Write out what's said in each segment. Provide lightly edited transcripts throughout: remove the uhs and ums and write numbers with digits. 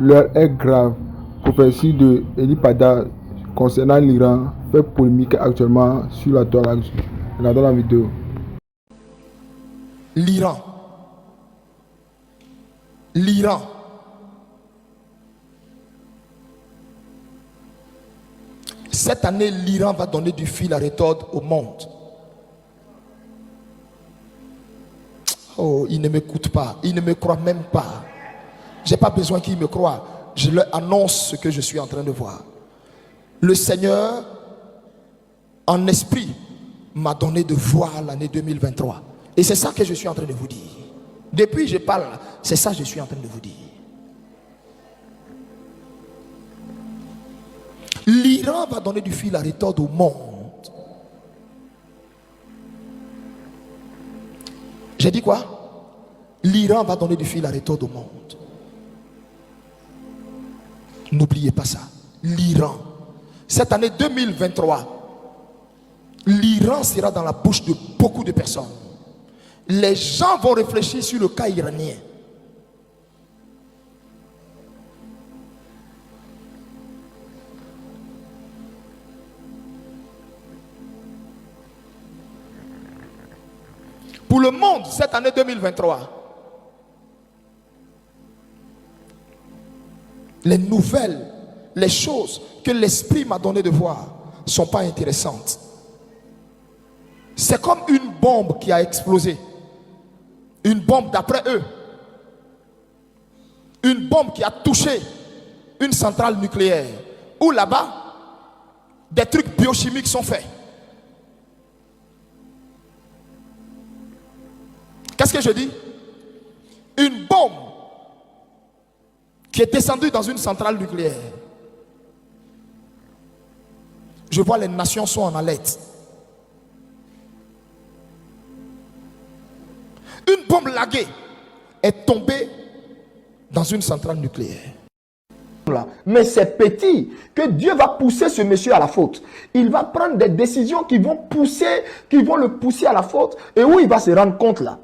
L'heure est grave. Prophétie de Eli Pada concernant l'Iran fait polémique actuellement sur la toile. Regardons la vidéo. L'Iran. L'Iran. Cette année, l'Iran va donner du fil à retordre au monde. Oh, il ne m'écoute pas. Il ne me croit même pas. Je n'ai pas besoin qu'il me croie. Je leur annonce ce que je suis en train de voir. Le Seigneur, en esprit, m'a donné de voir l'année 2023. Et c'est ça que je suis en train de vous dire. Depuis que je parle, c'est ça que je suis en train de vous dire. L'Iran va donner du fil à retordre au monde. J'ai dit quoi? L'Iran va donner du fil à retordre au monde. N'oubliez pas ça. L'Iran. Cette année 2023, l'Iran sera dans la bouche de beaucoup de personnes. Les gens vont réfléchir sur le cas iranien. Pour le monde, cette année 2023, les nouvelles, les choses que l'esprit m'a donné de voir ne sont pas intéressantes. C'est comme une bombe qui a explosé. Une bombe d'après eux. Une bombe qui a touché une centrale nucléaire. Où là-bas, des trucs biochimiques sont faits. Qu'est-ce que je dis? Une bombe qui est descendue dans une centrale nucléaire. Je vois les nations sont en alerte. Une bombe laguée est tombée dans une centrale nucléaire. Mais c'est petit que Dieu va pousser ce monsieur à la faute. Il va prendre des décisions qui vont le pousser à la faute. Et où il va se rendre compte là?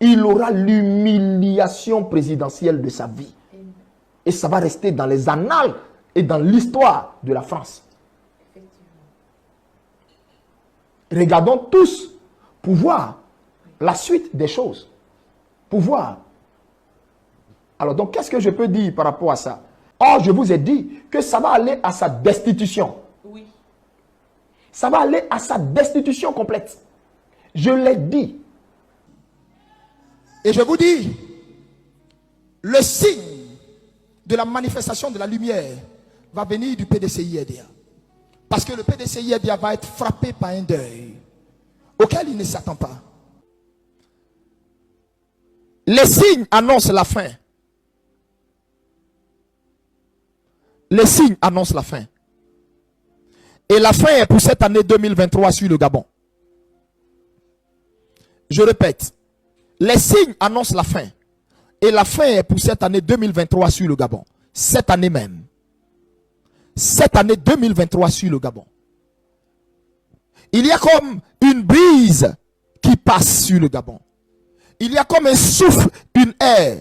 Il aura l'humiliation présidentielle de sa vie. Et ça va rester dans les annales et dans l'histoire de la France. Regardons tous pour voir la suite des choses. Pour voir. Alors donc, qu'est-ce que je peux dire par rapport à ça? Or, je vous ai dit que ça va aller à sa destitution. Oui. Ça va aller à sa destitution complète. Je l'ai dit. Et je vous dis, le signe de la manifestation de la lumière va venir du PDCI-EDA. Parce que le PDCI-EDA va être frappé par un deuil auquel il ne s'attend pas. Les signes annoncent la fin. Les signes annoncent la fin. Et la fin est pour cette année 2023 sur le Gabon. Je répète. Les signes annoncent la fin. Et la fin est pour cette année 2023 sur le Gabon. Cette année même. Cette année 2023 sur le Gabon. Il y a comme une brise qui passe sur le Gabon. Il y a comme un souffle, un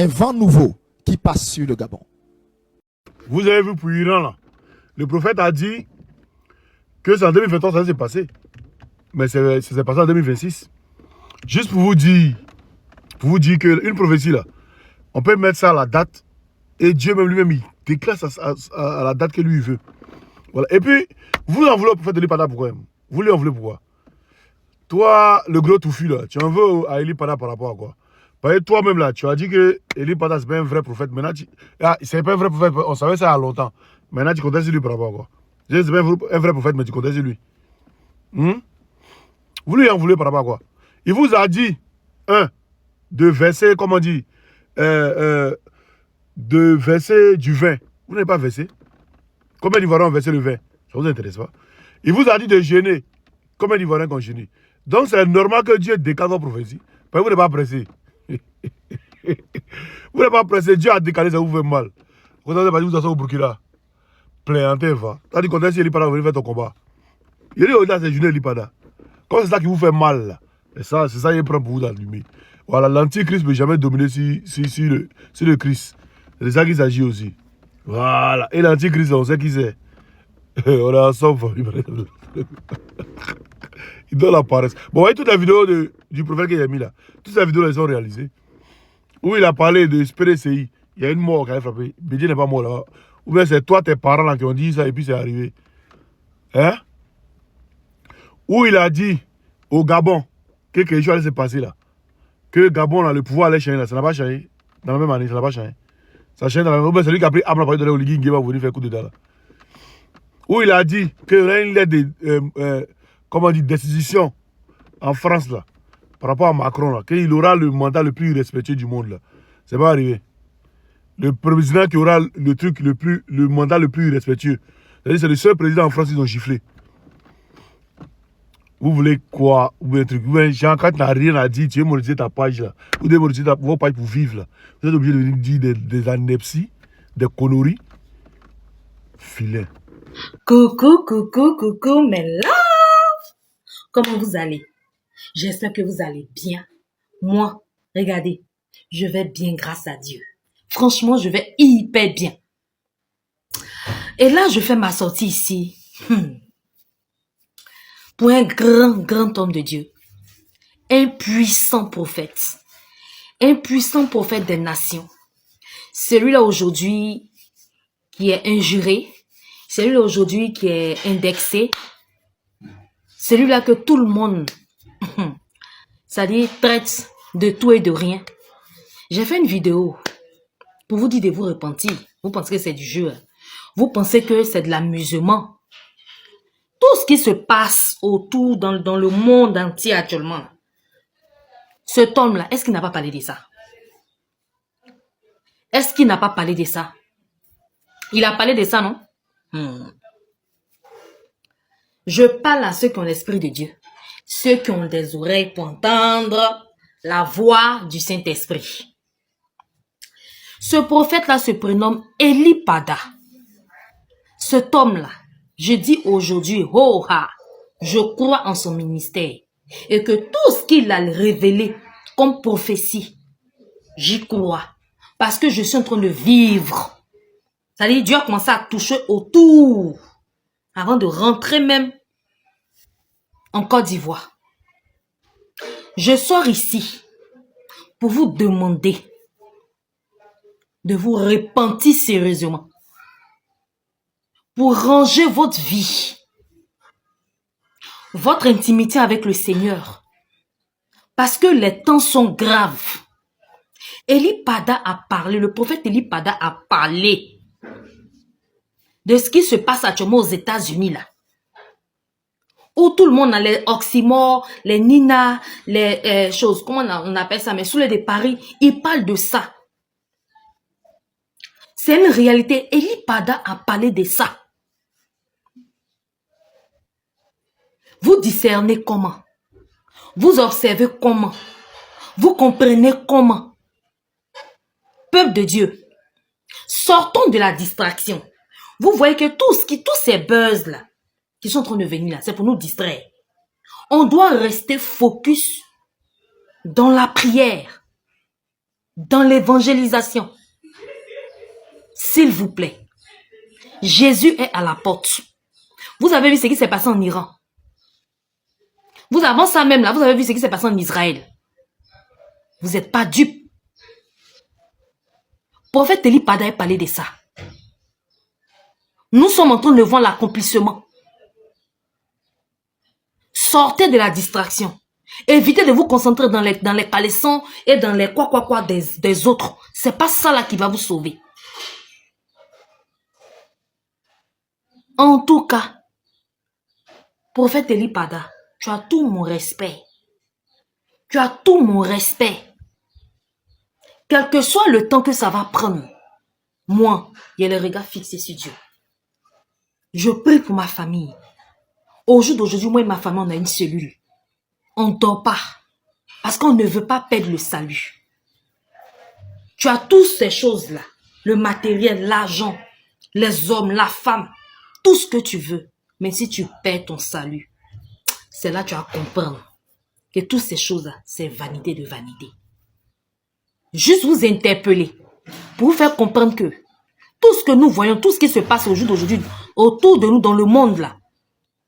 vent nouveau qui passe sur le Gabon. Vous avez vu pour l'Iran là, le prophète a dit que c'est en 2023 ça s'est passé. Mais ça s'est passé en 2026. Juste pour vous dire qu'une prophétie là, on peut mettre ça à la date et Dieu même lui-même il déclare ça à la date que lui veut. Voilà. Et puis, vous en voulez au prophète Eli Pada pourquoi? Vous lui en voulez pourquoi? Toi, le gros touffu là, tu en veux à Eli Pada par rapport à quoi? Parce que toi-même là, tu as dit que Eli Pada c'est pas un vrai prophète. Maintenant, c'est pas un vrai prophète, on savait ça il y a longtemps. Maintenant, tu comptais sur lui par rapport à quoi? C'est pas un vrai prophète, mais tu comptais sur lui. Vous lui en voulez par rapport à quoi? Il vous a dit, de verser, comment on dit, de verser du vin. Vous n'avez pas versé. Combien d'Ivoiriens ont versé le vin? Ça ne vous intéresse pas. Il vous a dit de jeûner. Combien d'Ivoiriens ont jeûné? Donc c'est normal que Dieu décale vos prophéties. Parce que vous n'êtes pas pressé. Vous n'êtes pas pressé. Dieu a décalé, ça vous fait mal. Quand vous avez dit, vous êtes au Burkina. Plaignantez, va. Tu as dit, quand est-ce que Eli Pada va venir faire ton combat? Il dit, au-delà, c'est jeûner Eli Pada. Quand c'est ça qui vous fait mal, là. Et ça, c'est ça qu'il prend pour vous d'allumer. Voilà, l'antichrist ne peut jamais dominer sur le Christ. C'est de ça qu'il s'agit aussi. Voilà. Et l'antichrist, on sait qui c'est. On est ensemble. Il donne la paresse. Bon, voyez toute la vidéo du prophète qu'il a mis là. Toutes ces vidéos, elles sont réalisées. Où il a parlé de PDCI. Il y a une mort qui a frappé. Bédier n'est pas mort là. Ou bien c'est toi, tes parents là, qui ont dit ça et puis c'est arrivé. Hein? Où il a dit au Gabon que quelque chose allait se passer là. Que Gabon là, le pouvoir allait changer là. Ça n'a pas changé. Dans la même année, ça n'a pas changé. Ça change dans la même année. C'est lui qui a pris Amla pour donner au Ligui, qui va venir faire coup de dedans là. Où il a dit qu'il y aurait une lettre de décision en France là, par rapport à Macron là, qu'il aura le mandat le plus respectueux du monde là. C'est pas arrivé. Le président qui aura le mandat le plus respectueux. C'est-à-dire c'est le seul président en France qu'ils ont giflé. Vous voulez quoi? Vous voulez un truc? Jean, quand tu n'as rien à dire, tu veux monétiser ta page là. Vous devez monétiser vos pages pour vivre là. Vous êtes obligé de venir dire des anepsies, des conneries. Filet. Coucou, mes love! Comment vous allez? J'espère que vous allez bien. Moi, regardez, je vais bien grâce à Dieu. Franchement, je vais hyper bien. Et là, je fais ma sortie ici. Pour un grand homme de Dieu. Un puissant prophète. Un puissant prophète des nations. Celui-là aujourd'hui qui est injuré. Celui-là aujourd'hui qui est indexé. Celui-là que tout le monde, c'est-à-dire traite de tout et de rien. J'ai fait une vidéo pour vous dire de vous repentir. Vous pensez que c'est du jeu. Vous pensez que c'est de l'amusement. Tout ce qui se passe autour dans le monde entier actuellement. Cet homme-là, est-ce qu'il n'a pas parlé de ça? Est-ce qu'il n'a pas parlé de ça? Il a parlé de ça, non? Je parle à ceux qui ont l'esprit de Dieu. Ceux qui ont des oreilles pour entendre la voix du Saint-Esprit. Ce prophète-là se prénomme Eli Pada. Cet homme-là, je dis aujourd'hui, je crois en son ministère. Et que tout ce qu'il a révélé comme prophétie, j'y crois. Parce que je suis en train de vivre. C'est-à-dire, Dieu a commencé à toucher autour. Avant de rentrer même en Côte d'Ivoire. Je sors ici pour vous demander de vous repentir sérieusement. Pour ranger votre vie. Votre intimité avec le Seigneur. Parce que les temps sont graves. Eli Pada a parlé, le prophète Eli Pada a parlé de ce qui se passe actuellement aux États-Unis là. Où tout le monde a les oxymores, les Nina, les choses, comment on appelle ça, mais sous les de Paris, ils parlent de ça. C'est une réalité. Eli Pada a parlé de ça. Vous discernez comment? Vous observez comment? Vous comprenez comment? Peuple de Dieu, sortons de la distraction. Vous voyez que tous ces buzz là, qui sont en train de venir là, c'est pour nous distraire. On doit rester focus dans la prière, dans l'évangélisation. S'il vous plaît, Jésus est à la porte. Vous avez vu ce qui s'est passé en Iran. Vous avant ça même là, vous avez vu ce qui s'est passé en Israël. Vous n'êtes pas dupes. Prophète Eli Pada a parlé de ça. Nous sommes en train de voir l'accomplissement. Sortez de la distraction. Évitez de vous concentrer dans les caleçons et dans les quoi des autres. C'est pas ça là qui va vous sauver. En tout cas, prophète Eli Pada, tu as tout mon respect. Tu as tout mon respect. Quel que soit le temps que ça va prendre, moi, il y a le regard fixé sur Dieu. Je prie pour ma famille. Au jour d'aujourd'hui, moi et ma famille, on a une cellule. On ne dort pas. Parce qu'on ne veut pas perdre le salut. Tu as toutes ces choses-là. Le matériel, l'argent, les hommes, la femme. Tout ce que tu veux. Mais si tu perds ton salut, c'est là que tu vas comprendre que toutes ces choses-là, c'est vanité de vanité. juste vous interpeller pour vous faire comprendre que tout ce que nous voyons, tout ce qui se passe au jour d'aujourd'hui autour de nous dans le monde là,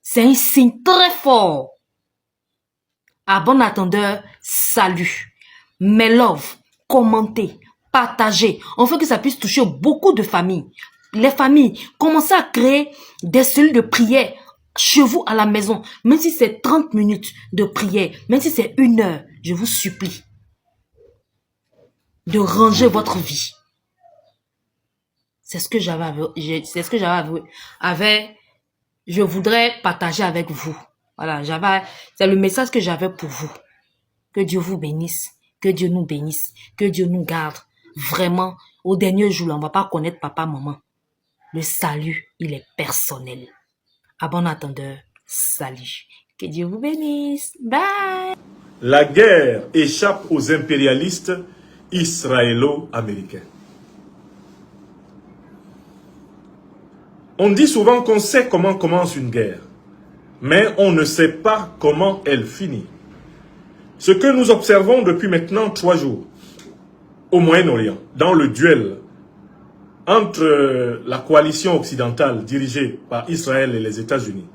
c'est un signe très fort. À bon attendeur, salut. Mes love, commentez, partagez. On fait que ça puisse toucher beaucoup de familles. Les familles, commencez à créer des cellules de prière chez vous à la maison. Même si c'est 30 minutes de prière, même si c'est 1 heure, je vous supplie de ranger votre vie. C'est ce que je voudrais partager avec vous. Voilà, c'est le message que j'avais pour vous. Que Dieu vous bénisse, que Dieu nous bénisse, que Dieu nous garde. Vraiment, au dernier jour, là, on va pas connaître papa, maman. Le salut, il est personnel. À bon attendeur, salut. Que Dieu vous bénisse. Bye. La guerre échappe aux impérialistes israélo-américains. On dit souvent qu'on sait comment commence une guerre, mais on ne sait pas comment elle finit. Ce que nous observons depuis maintenant 3 jours au Moyen-Orient, dans le duel entre la coalition occidentale dirigée par Israël et les États-Unis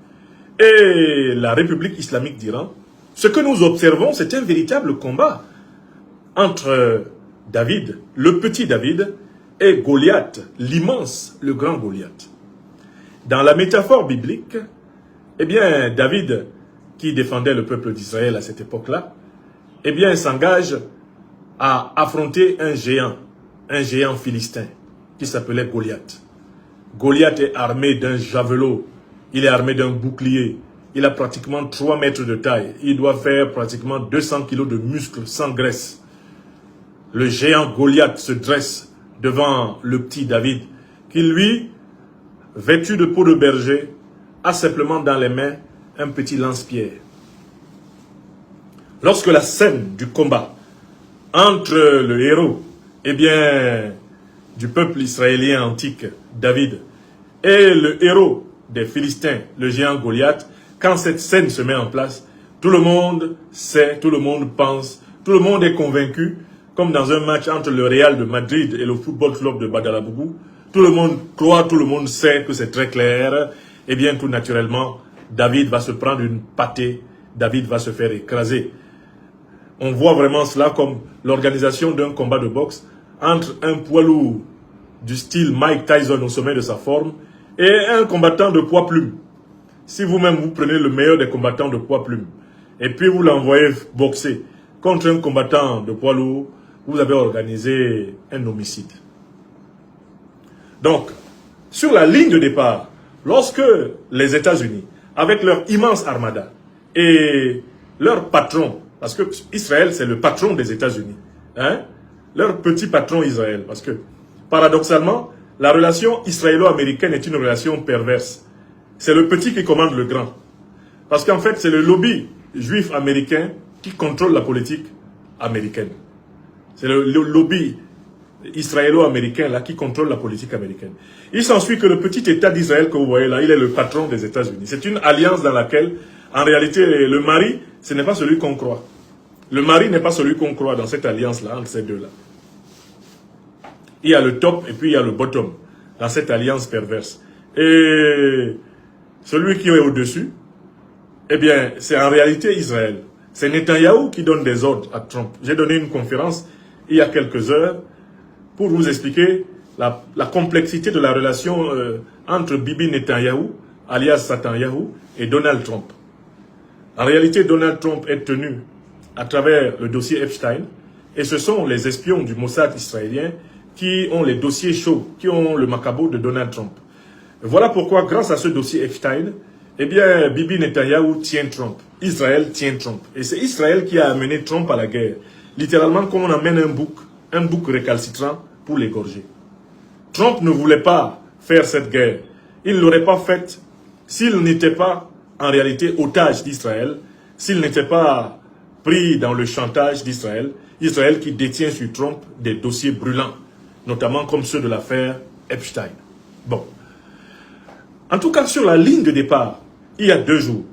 et la République islamique d'Iran, ce que nous observons, c'est un véritable combat entre David, le petit David, et Goliath, l'immense, le grand Goliath. Dans la métaphore biblique, eh bien, David, qui défendait le peuple d'Israël à cette époque-là, eh bien, s'engage à affronter un géant philistin, qui s'appelait Goliath. Goliath est armé d'un javelot, il est armé d'un bouclier, il a pratiquement 3 mètres de taille, il doit faire pratiquement 200 kilos de muscles sans graisse. Le géant Goliath se dresse devant le petit David, qui lui, vêtu de peau de berger, a simplement dans les mains un petit lance-pierre. Lorsque la scène du combat entre le héros, eh bien, du peuple israélien antique, David, et le héros des Philistins, le géant Goliath, quand cette scène se met en place, tout le monde sait, tout le monde pense, tout le monde est convaincu, comme dans un match entre le Real de Madrid et le Football Club de Badalabougou, tout le monde croit, tout le monde sait que c'est très clair. Eh bien, tout naturellement, David va se prendre une pâtée, David va se faire écraser. On voit vraiment cela comme l'organisation d'un combat de boxe entre un poids lourd du style Mike Tyson au sommet de sa forme et un combattant de poids plume. Si vous-même vous prenez le meilleur des combattants de poids plume et puis vous l'envoyez boxer contre un combattant de poids lourd, vous avez organisé un homicide. Donc, sur la ligne de départ, lorsque les États-Unis, avec leur immense armada et leur patron, parce que Israël c'est le patron des États-Unis, hein, leur petit patron Israël, parce que paradoxalement, la relation israélo-américaine est une relation perverse. C'est le petit qui commande le grand. Parce qu'en fait, c'est le lobby juif américain qui contrôle la politique américaine. C'est le lobby israélo-américain là qui contrôle la politique américaine. Il s'ensuit que le petit État d'Israël que vous voyez là, il est le patron des États-Unis. C'est une alliance dans laquelle, en réalité, le mari, ce n'est pas celui qu'on croit. Le mari n'est pas celui qu'on croit dans cette alliance-là, entre ces deux-là. Il y a le top et puis il y a le bottom dans cette alliance perverse. Et celui qui est au-dessus, eh bien, c'est en réalité Israël. C'est Netanyahou qui donne des ordres à Trump. J'ai donné une conférence il y a quelques heures pour vous expliquer la complexité de la relation entre Bibi Netanyahou, alias Satanyahou, et Donald Trump. En réalité, Donald Trump est tenu à travers le dossier Epstein, et ce sont les espions du Mossad israélien qui ont les dossiers chauds, qui ont le macabre de Donald Trump. Voilà pourquoi, grâce à ce dossier Epstein, eh bien, Bibi Netanyahou tient Trump. Israël tient Trump. Et c'est Israël qui a amené Trump à la guerre. Littéralement, comme on amène un bouc récalcitrant pour l'égorger. Trump ne voulait pas faire cette guerre. Il ne l'aurait pas faite s'il n'était pas, en réalité, otage d'Israël, s'il n'était pas pris dans le chantage d'Israël, Israël qui détient sur Trump des dossiers brûlants, notamment comme ceux de l'affaire Epstein. Bon. En tout cas, sur la ligne de départ, il y a 2 jours,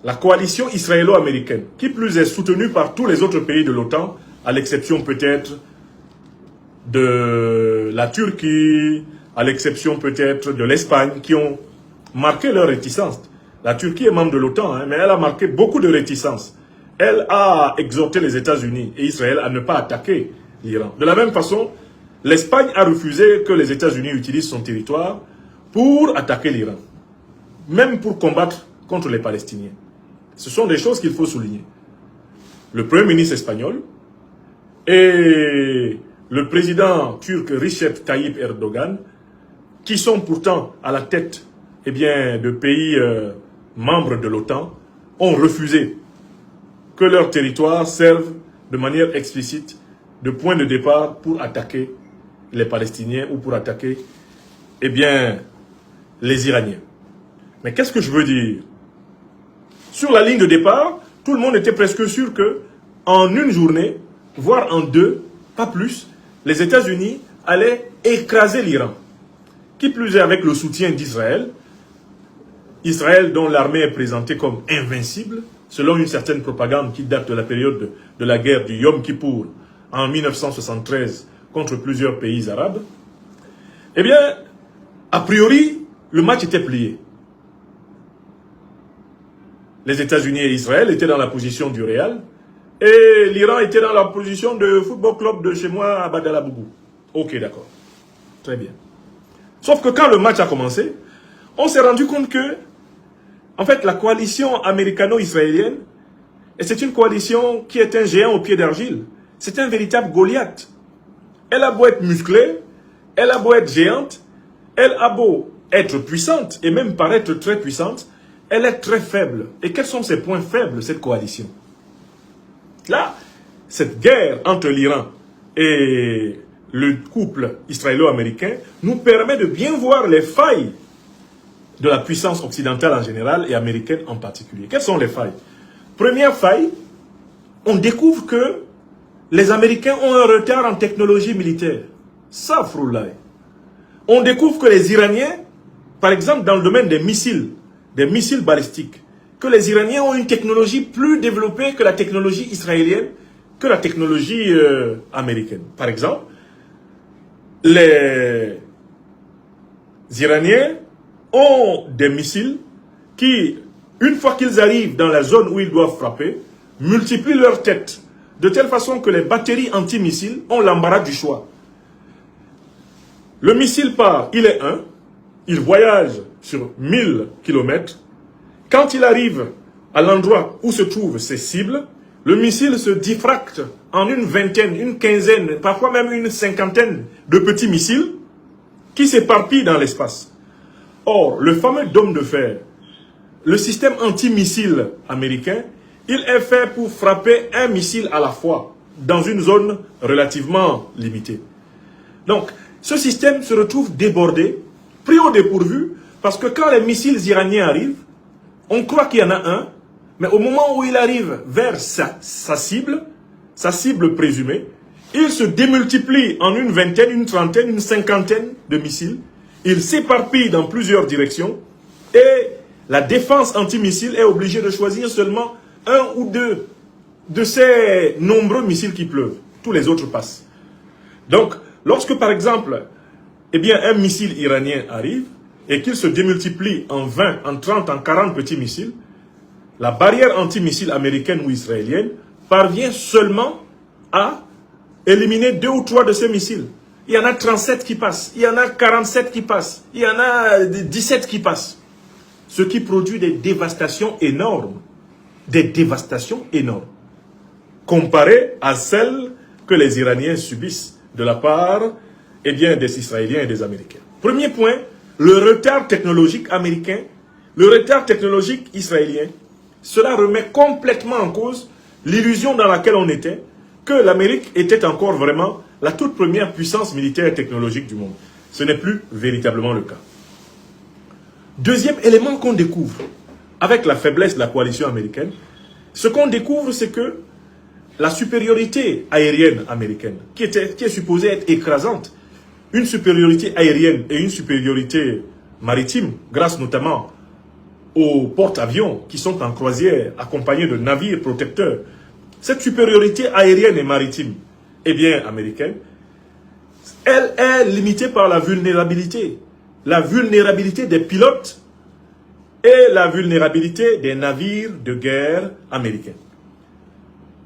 la coalition israélo-américaine, qui plus est soutenue par tous les autres pays de l'OTAN, à l'exception peut-être de la Turquie, à l'exception peut-être de l'Espagne, qui ont marqué leur réticence. La Turquie est membre de l'OTAN, hein, mais elle a marqué beaucoup de réticence. Elle a exhorté les États-Unis et Israël à ne pas attaquer l'Iran. De la même façon, l'Espagne a refusé que les États-Unis utilisent son territoire pour attaquer l'Iran, même pour combattre contre les Palestiniens. Ce sont des choses qu'il faut souligner. Le Premier ministre espagnol et le président turc Recep Tayyip Erdogan, qui sont pourtant à la tête de pays membres de l'OTAN, ont refusé que leur territoire serve de manière explicite de point de départ pour attaquer les Palestiniens ou pour attaquer les Iraniens. Mais qu'est-ce que je veux dire? Sur la ligne de départ, tout le monde était presque sûr que en une journée, voire en deux, pas plus, les États-Unis allaient écraser l'Iran. Qui plus est avec le soutien d'Israël, Israël dont l'armée est présentée comme invincible, selon une certaine propagande qui date de la période de la guerre du Yom Kippour en 1973 contre plusieurs pays arabes, eh bien, a priori, le match était plié. Les États-Unis et Israël étaient dans la position du Real, et l'Iran était dans la position de Football Club de chez moi à Badalabougou. Ok, d'accord. Très bien. Sauf que quand le match a commencé, on s'est rendu compte que, en fait, la coalition américano-israélienne, et c'est une coalition qui est un géant au pied d'argile, c'est un véritable Goliath. Elle a beau être musclée, elle a beau être géante, elle a beau être puissante, et même paraître très puissante, elle est très faible. Et quels sont ses points faibles, cette coalition? Là, cette guerre entre l'Iran et le couple israélo-américain nous permet de bien voir les failles de la puissance occidentale en général et américaine en particulier. Quelles sont les failles? Première faille, on découvre que les Américains ont un retard en technologie militaire. Ça, froulaï. On découvre que les Iraniens, par exemple dans le domaine des missiles balistiques, que les Iraniens ont une technologie plus développée que la technologie israélienne, que la technologie américaine. Par exemple, les Iraniens ont des missiles qui, une fois qu'ils arrivent dans la zone où ils doivent frapper, multiplient leur tête, de telle façon que les batteries antimissiles ont l'embarras du choix. Le missile part, il est un, il voyage sur 1000 km. Quand il arrive à l'endroit où se trouvent ses cibles, le missile se diffracte en une vingtaine, une quinzaine, parfois même une cinquantaine de petits missiles qui s'éparpillent dans l'espace. Or, le fameux dôme de fer, le système antimissile américain, il est fait pour frapper un missile à la fois dans une zone relativement limitée. Donc, ce système se retrouve débordé, pris au dépourvu, parce que quand les missiles iraniens arrivent, on croit qu'il y en a un, mais au moment où il arrive vers sa cible présumée, il se démultiplie en une vingtaine, une trentaine, une cinquantaine de missiles. Il s'éparpille dans plusieurs directions et la défense antimissile est obligée de choisir seulement un ou deux de ces nombreux missiles qui pleuvent. Tous les autres passent. Donc, lorsque par exemple, un missile iranien arrive et qu'il se démultiplie en 20, en 30, en 40 petits missiles, la barrière antimissile américaine ou israélienne parvient seulement à éliminer 2 ou 3 de ces missiles. Il y en a 37 qui passent, il y en a 47 qui passent, il y en a 17 qui passent. Ce qui produit des dévastations énormes. Des dévastations énormes. Comparées à celles que les Iraniens subissent de la part des Israéliens et des Américains. Premier point, le retard technologique américain, le retard technologique israélien, cela remet complètement en cause l'illusion dans laquelle on était, que l'Amérique était encore vraiment la toute première puissance militaire et technologique du monde. Ce n'est plus véritablement le cas. Deuxième élément qu'on découvre, avec la faiblesse de la coalition américaine, ce qu'on découvre, c'est que la supériorité aérienne américaine, qui est supposée être écrasante, une supériorité aérienne et une supériorité maritime, grâce notamment aux porte-avions qui sont en croisière, accompagnés de navires protecteurs, cette supériorité aérienne et maritime, eh bien, américaine, elle est limitée par la vulnérabilité. La vulnérabilité des pilotes et la vulnérabilité des navires de guerre américains.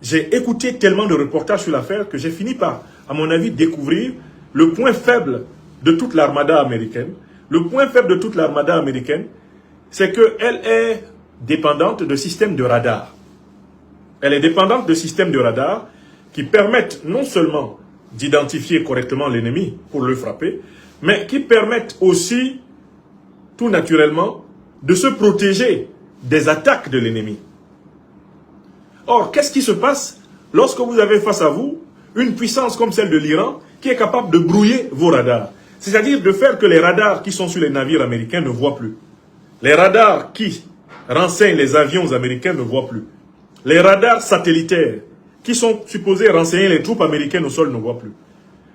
J'ai écouté tellement de reportages sur l'affaire que j'ai fini par, à mon avis, découvrir le point faible de toute l'armada américaine. Le point faible de toute l'armada américaine, c'est qu'elle est dépendante de systèmes de radar. Elle est dépendante de systèmes de radar qui permettent non seulement d'identifier correctement l'ennemi pour le frapper, mais qui permettent aussi, tout naturellement, de se protéger des attaques de l'ennemi. Or, qu'est-ce qui se passe lorsque vous avez face à vous une puissance comme celle de l'Iran qui est capable de brouiller vos radars? C'est-à-dire de faire que les radars qui sont sur les navires américains ne voient plus. Les radars qui renseignent les avions américains ne voient plus. Les radars satellitaires qui sont supposés renseigner les troupes américaines au sol ne voient plus.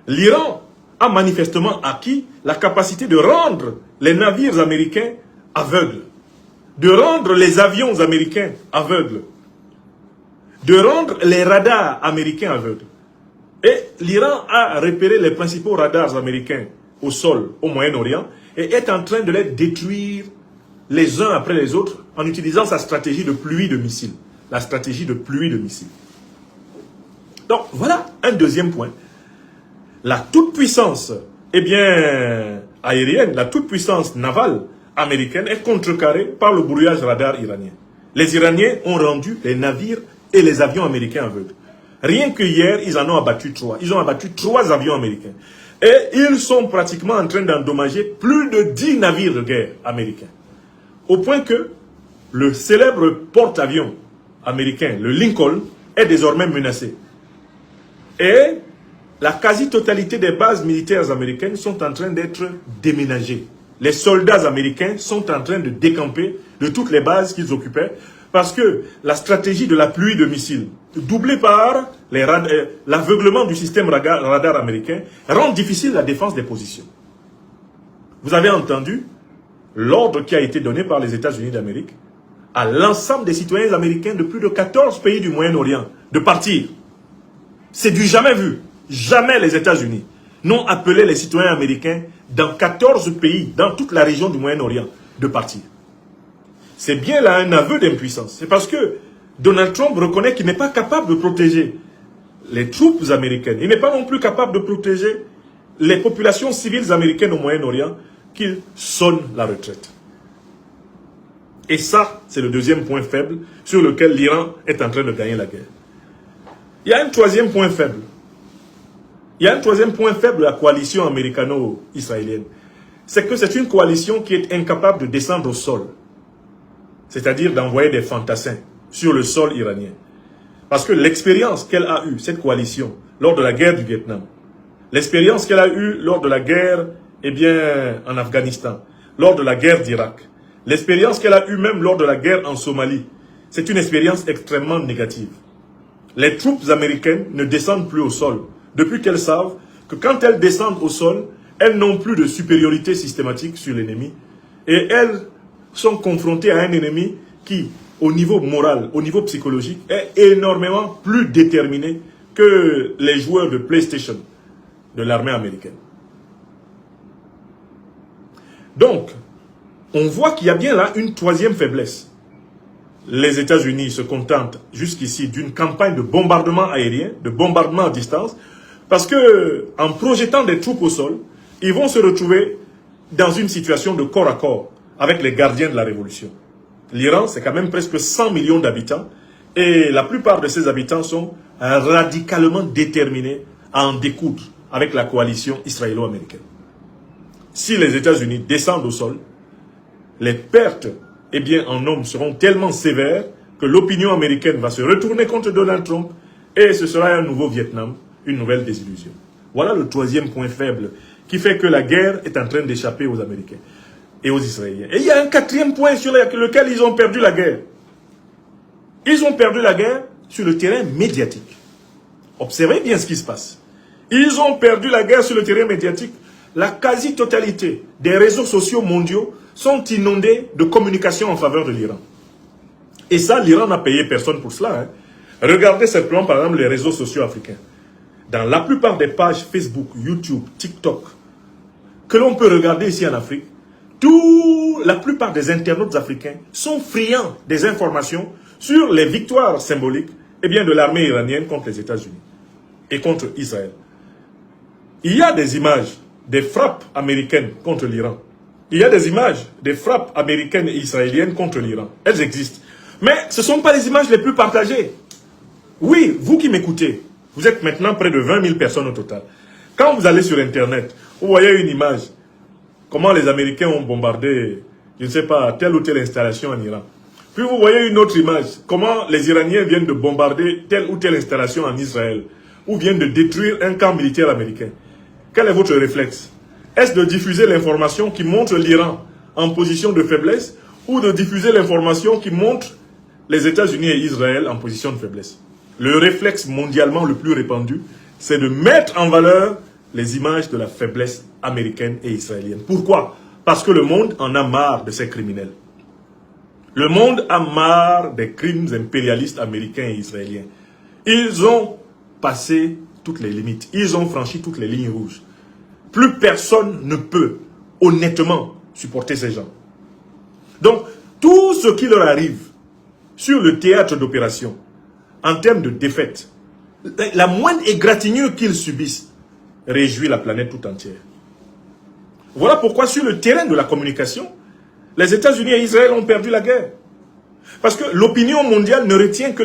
L'Iran a manifestement acquis la capacité de rendre les navires américains aveugles, de rendre les avions américains aveugles, de rendre les radars américains aveugles. Et l'Iran a repéré les principaux radars américains au sol au Moyen-Orient et est en train de les détruire les uns après les autres en utilisant sa stratégie de pluie de missiles. La stratégie de pluie de missiles. Donc voilà un deuxième point. La toute-puissance aérienne, la toute-puissance navale américaine est contrecarrée par le brouillage radar iranien. Les Iraniens ont rendu les navires et les avions américains aveugles. Rien que hier, ils en ont abattu 3. Ils ont abattu 3 avions américains. Et ils sont pratiquement en train d'endommager plus de 10 navires de guerre américains. Au point que le célèbre porte-avions américain, le Lincoln, est désormais menacé. Et la quasi-totalité des bases militaires américaines sont en train d'être déménagées. Les soldats américains sont en train de décamper de toutes les bases qu'ils occupaient parce que la stratégie de la pluie de missiles, doublée par l'aveuglement du système radar américain, rend difficile la défense des positions. Vous avez entendu l'ordre qui a été donné par les États-Unis d'Amérique à l'ensemble des citoyens américains de plus de 14 pays du Moyen-Orient de partir. C'est du jamais vu. Jamais les États-Unis n'ont appelé les citoyens américains dans 14 pays, dans toute la région du Moyen-Orient, de partir. C'est bien là un aveu d'impuissance. C'est parce que Donald Trump reconnaît qu'il n'est pas capable de protéger les troupes américaines. Il n'est pas non plus capable de protéger les populations civiles américaines au Moyen-Orient qu'il sonne la retraite. Et ça, c'est le deuxième point faible sur lequel l'Iran est en train de gagner la guerre. Il y a un troisième point faible. Il y a un troisième point faible de la coalition américano-israélienne. C'est que c'est une coalition qui est incapable de descendre au sol. C'est-à-dire d'envoyer des fantassins sur le sol iranien. Parce que l'expérience qu'elle a eue, cette coalition, lors de la guerre du Vietnam, l'expérience qu'elle a eue lors de la guerre, en Afghanistan, lors de la guerre d'Irak, l'expérience qu'elle a eue même lors de la guerre en Somalie, c'est une expérience extrêmement négative. Les troupes américaines ne descendent plus au sol, depuis qu'elles savent que quand elles descendent au sol, elles n'ont plus de supériorité systématique sur l'ennemi, et elles sont confrontées à un ennemi qui, au niveau moral, au niveau psychologique, est énormément plus déterminé que les joueurs de PlayStation de l'armée américaine. Donc, on voit qu'il y a bien là une troisième faiblesse. Les États-Unis se contentent jusqu'ici d'une campagne de bombardement aérien, de bombardement à distance, parce que en projetant des troupes au sol, ils vont se retrouver dans une situation de corps à corps avec les gardiens de la révolution. L'Iran, c'est quand même presque 100 millions d'habitants, et la plupart de ces habitants sont radicalement déterminés à en découdre avec la coalition israélo-américaine. Si les États-Unis descendent au sol, les pertes en hommes seront tellement sévères que l'opinion américaine va se retourner contre Donald Trump et ce sera un nouveau Vietnam, une nouvelle désillusion. Voilà le troisième point faible qui fait que la guerre est en train d'échapper aux Américains et aux Israéliens. Et il y a un quatrième point sur lequel ils ont perdu la guerre. Ils ont perdu la guerre sur le terrain médiatique. Observez bien ce qui se passe. Ils ont perdu la guerre sur le terrain médiatique. La quasi-totalité des réseaux sociaux mondiaux sont inondés de communication en faveur de l'Iran. Et ça, l'Iran n'a payé personne pour cela. Regardez simplement, par exemple, les réseaux sociaux africains. Dans la plupart des pages Facebook, YouTube, TikTok, que l'on peut regarder ici en Afrique, la plupart des internautes africains sont friands des informations sur les victoires symboliques de l'armée iranienne contre les États-Unis et contre Israël. Il y a des images des frappes américaines contre l'Iran. Il y a des images des frappes américaines et israéliennes contre l'Iran. Elles existent. Mais ce ne sont pas les images les plus partagées. Oui, vous qui m'écoutez, vous êtes maintenant près de 20 000 personnes au total. Quand vous allez sur Internet, vous voyez une image, comment les Américains ont bombardé, je ne sais pas, telle ou telle installation en Iran. Puis vous voyez une autre image, comment les Iraniens viennent de bombarder telle ou telle installation en Israël, ou viennent de détruire un camp militaire américain. Quel est votre réflexe? Est-ce de diffuser l'information qui montre l'Iran en position de faiblesse, ou de diffuser l'information qui montre les États-Unis et Israël en position de faiblesse? Le réflexe mondialement le plus répandu, c'est de mettre en valeur les images de la faiblesse américaine et israélienne. Pourquoi? Parce que le monde en a marre de ces criminels. Le monde a marre des crimes impérialistes américains et israéliens. Ils ont passé toutes les limites. Ils ont franchi toutes les lignes rouges. Plus personne ne peut honnêtement supporter ces gens. Donc, tout ce qui leur arrive sur le théâtre d'opération, en termes de défaite, la moindre égratignure qu'ils subissent réjouit la planète tout entière. Voilà pourquoi sur le terrain de la communication, les États-Unis et Israël ont perdu la guerre. Parce que l'opinion mondiale ne retient que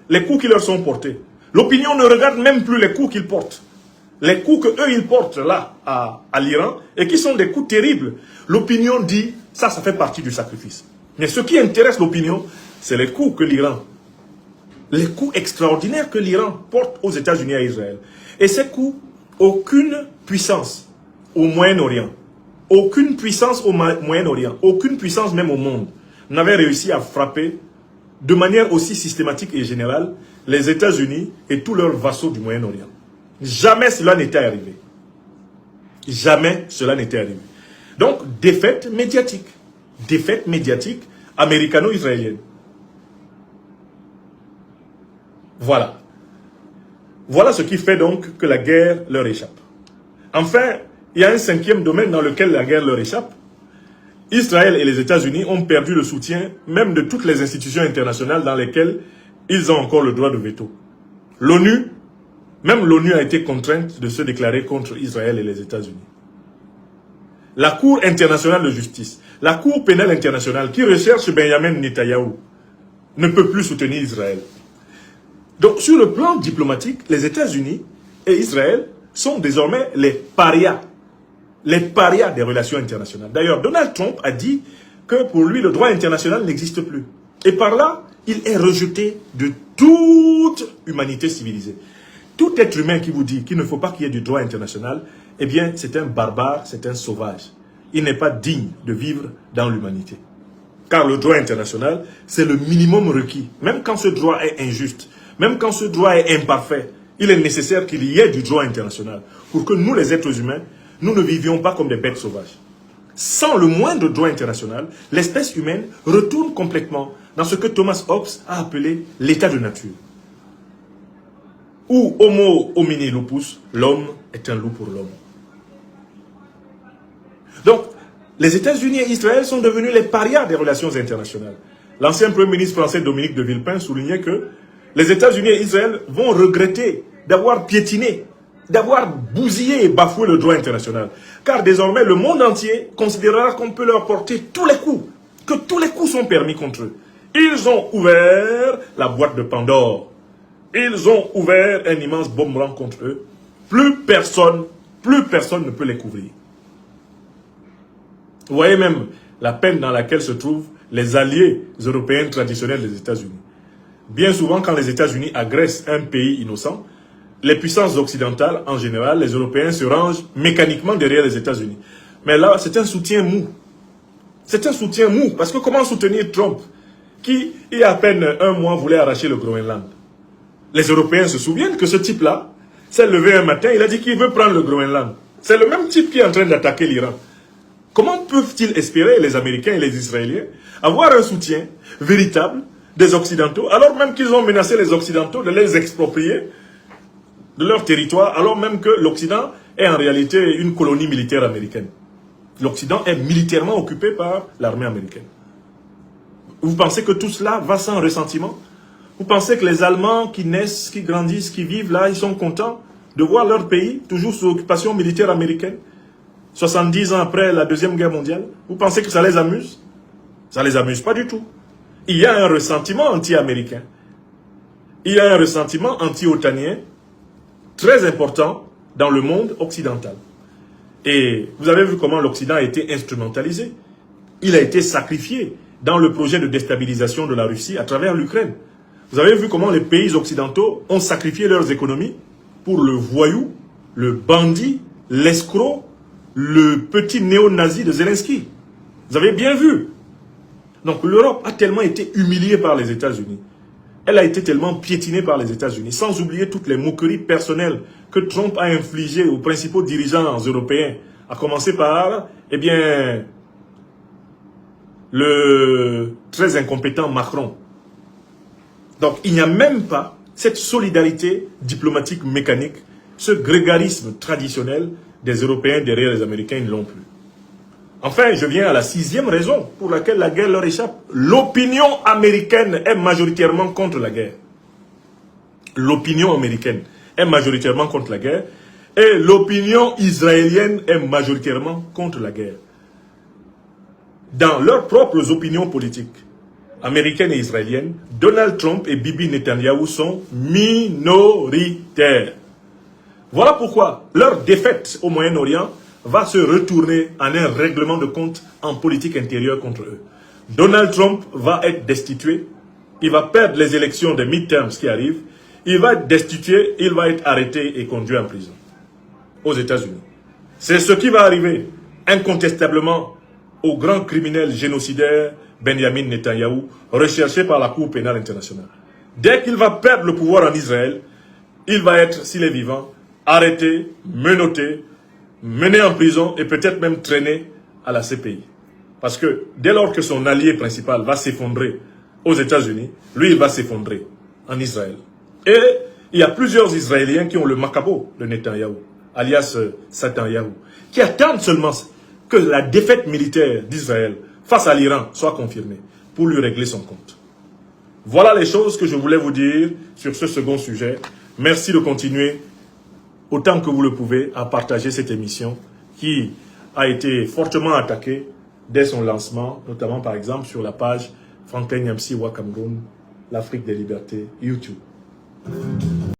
les coups qui leur sont portés. L'opinion ne regarde même plus les coups qu'ils portent. Les coups qu'eux ils portent là, à l'Iran, et qui sont des coups terribles. L'opinion dit, ça fait partie du sacrifice. Mais ce qui intéresse l'opinion, c'est les coups que l'Iran, les coups extraordinaires que l'Iran porte aux États-Unis et à Israël. Et ces coups, aucune puissance au Moyen-Orient, aucune puissance au Moyen-Orient, aucune puissance même au monde, n'avait réussi à frapper de manière aussi systématique et générale les États-Unis et tous leurs vassaux du Moyen-Orient. Jamais cela n'était arrivé. Jamais cela n'était arrivé. Donc, défaite médiatique américano-israélienne. Voilà. Voilà ce qui fait donc que la guerre leur échappe. Enfin, il y a un cinquième domaine dans lequel la guerre leur échappe. Israël et les États-Unis ont perdu le soutien même de toutes les institutions internationales dans lesquelles ils ont encore le droit de veto. L'ONU, même l'ONU a été contrainte de se déclarer contre Israël et les États-Unis. La Cour internationale de justice, la Cour pénale internationale qui recherche Benjamin Netanyahou ne peut plus soutenir Israël. Donc sur le plan diplomatique, les États-Unis et Israël sont désormais les parias des relations internationales. D'ailleurs, Donald Trump a dit que pour lui, le droit international n'existe plus. Et par là, il est rejeté de toute humanité civilisée. Tout être humain qui vous dit qu'il ne faut pas qu'il y ait du droit international, eh bien, c'est un barbare, c'est un sauvage. Il n'est pas digne de vivre dans l'humanité. Car le droit international, c'est le minimum requis. Même quand ce droit est injuste, même quand ce droit est imparfait, il est nécessaire qu'il y ait du droit international pour que nous, les êtres humains, nous ne vivions pas comme des bêtes sauvages. Sans le moindre droit international, l'espèce humaine retourne complètement dans ce que Thomas Hobbes a appelé l'état de nature. Où homo homini lupus, l'homme est un loup pour l'homme. Donc, les États-Unis et Israël sont devenus les parias des relations internationales. L'ancien Premier ministre français Dominique de Villepin soulignait que les États-Unis et Israël vont regretter d'avoir piétiné, d'avoir bousillé et bafoué le droit international. Car désormais, le monde entier considérera qu'on peut leur porter tous les coups, que tous les coups sont permis contre eux. Ils ont ouvert la boîte de Pandore. Ils ont ouvert un immense boomerang contre eux. Plus personne ne peut les couvrir. Vous voyez même la peine dans laquelle se trouvent les alliés européens traditionnels des États-Unis. Bien souvent, quand les États-Unis agressent un pays innocent, les puissances occidentales, en général, les Européens se rangent mécaniquement derrière les États-Unis. Mais là, c'est un soutien mou. C'est un soutien mou. Parce que comment soutenir Trump, qui, il y a à peine un mois, voulait arracher le Groenland? Les Européens se souviennent que ce type-là s'est levé un matin, il a dit qu'il veut prendre le Groenland. C'est le même type qui est en train d'attaquer l'Iran. Comment peuvent-ils espérer, les Américains et les Israéliens, avoir un soutien véritable des Occidentaux, alors même qu'ils ont menacé les Occidentaux de les exproprier de leur territoire, alors même que l'Occident est en réalité une colonie militaire américaine. L'Occident est militairement occupé par l'armée américaine. Vous pensez que tout cela va sans ressentiment? Vous pensez que les Allemands qui naissent, qui grandissent, qui vivent là, ils sont contents de voir leur pays toujours sous occupation militaire américaine, 70 ans après la Deuxième Guerre mondiale? Vous pensez que ça les amuse? Ça ne les amuse pas du tout. Il y a un ressentiment anti-américain. Il y a un ressentiment anti-otanien très important dans le monde occidental. Et vous avez vu comment l'Occident a été instrumentalisé. Il a été sacrifié dans le projet de déstabilisation de la Russie à travers l'Ukraine. Vous avez vu comment les pays occidentaux ont sacrifié leurs économies pour le voyou, le bandit, l'escroc, le petit néo-nazi de Zelensky. Vous avez bien vu. Donc l'Europe a tellement été humiliée par les États-Unis. Elle a été tellement piétinée par les États-Unis, sans oublier toutes les moqueries personnelles que Trump a infligées aux principaux dirigeants européens, à commencer par, eh bien, le très incompétent Macron. Donc il n'y a même pas cette solidarité diplomatique mécanique, ce grégarisme traditionnel des Européens derrière les Américains, ils ne l'ont plus. Enfin, je viens à la 6e raison pour laquelle la guerre leur échappe. L'opinion américaine est majoritairement contre la guerre. L'opinion américaine est majoritairement contre la guerre et l'opinion israélienne est majoritairement contre la guerre. Dans leurs propres opinions politiques, américaines et israéliennes, Donald Trump et Bibi Netanyahou sont minoritaires. Voilà pourquoi leur défaite au Moyen-Orient va se retourner en un règlement de compte en politique intérieure contre eux. Donald Trump va être destitué, il va perdre les élections des midterms qui arrivent, il va être destitué, il va être arrêté et conduit en prison aux États-Unis. C'est ce qui va arriver incontestablement au grand criminel génocidaire Benjamin Netanyahou, recherché par la Cour pénale internationale. Dès qu'il va perdre le pouvoir en Israël, il va être, s'il est vivant, arrêté, menotté, mené en prison et peut-être même traîné à la CPI. Parce que dès lors que son allié principal va s'effondrer aux États-Unis, lui, il va s'effondrer en Israël. Et il y a plusieurs Israéliens qui ont le macabo de Netanyahou, alias Satanyahou, qui attendent seulement que la défaite militaire d'Israël face à l'Iran soit confirmée pour lui régler son compte. Voilà les choses que je voulais vous dire sur ce second sujet. Merci de continuer autant que vous le pouvez à partager cette émission qui a été fortement attaquée dès son lancement, notamment par exemple sur la page Franklin Nyamsi Wa Cameroun, l'Afrique des libertés, YouTube.